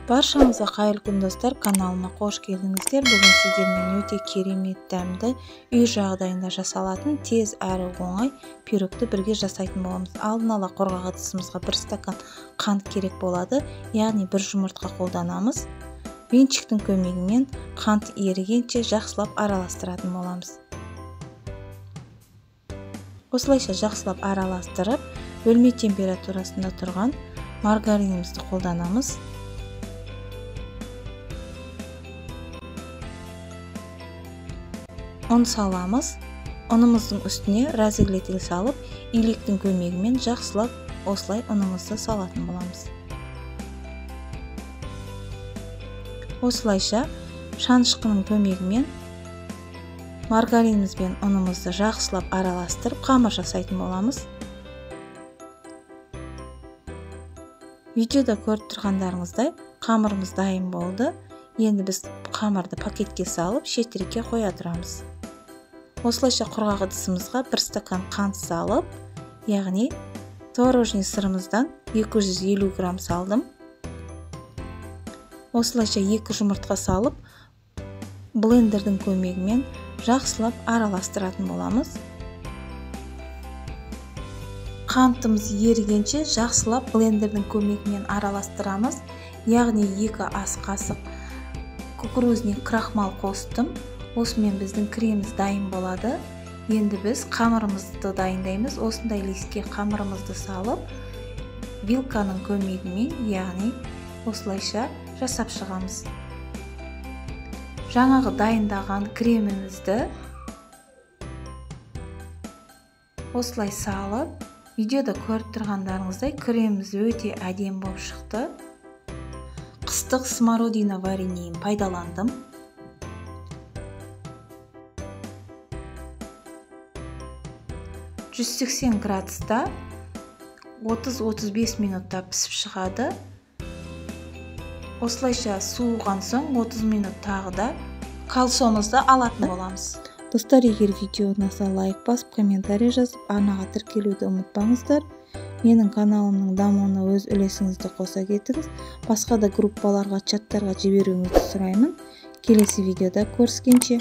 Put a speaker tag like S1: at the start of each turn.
S1: Баршаңызға қайырлы күн достар, каналыма қош келдіңіздер. Бүгін сіздермен өте керемет дәмді үй жағдайында жасалатын тез әрі оңай пирогты бірге жасайтын боламыз. Алдын ала қорғақ ыдысымызға 1 стакан қант керек болады, яғни 1 жұмыртқа қолданамыз. Венчиктің көмегімен қант ерігенше жақсылап араластыратын боламыз. Осылайша жақсылап араластырып, бөлме температурасында тұрған маргаринімізді қолданамыз. ұн саламыз. Ұнымыздың үстіне разогретель салып, илектің көмегімен жақсылап осылай ұнымызды салатын боламыз. Осылайша шанышқының көмегімен маргариніміз бен ұнымызды жақсылап араластырып, қамыр жасайтын боламыз. Видеода көріп тұрғандарыңыздай қамырымыз дайын болды. Енді біз қамырды пакетке салып, шетірекке қоя тұрамыз. Осылайша құрғақ ыдысымызға 1 стакан қант салып, яғни творожный сырымыздан 250 грамм салдым. Осылайша 2 жұмыртқа салып, блендердің көмегімен жақсылап араластыратын боламыз. Қантымыз ерігенше жақсылап блендердің көмегімен араластырамыз. Яғни 2 ас қасық кукурузный крахмал қостым. Осымен біздің креміміз дайын болады. Енді біз қамырымызды дайындаймыз. Осындай листке қамырымызды салып, вилканың көмегімен, яғни осылайша жасап шығамыз. Жаңағы дайындаған кремімізді осылай салып, видеода көріп тұрғандарыңыздай креміміз өте әдемі болып шықты. Қыстық смородина вареньеін пайдаландым. 180 градуста 30-35 минутта пісіп шығады. Осылайша суыған соң 30 минут тағы да кальсонымызды алатын боламыз. Достар, егер видео ұнаса лайк басып, комментарий жазып, арнаға тіркелуді ұмытпаңыздар. Менің каналымның дамуына өз үлесіңізді қоса кетіңіз. Басқа да группаларға, чаттарға жіберуіңізді сұраймын. Келесі видеода көріскенше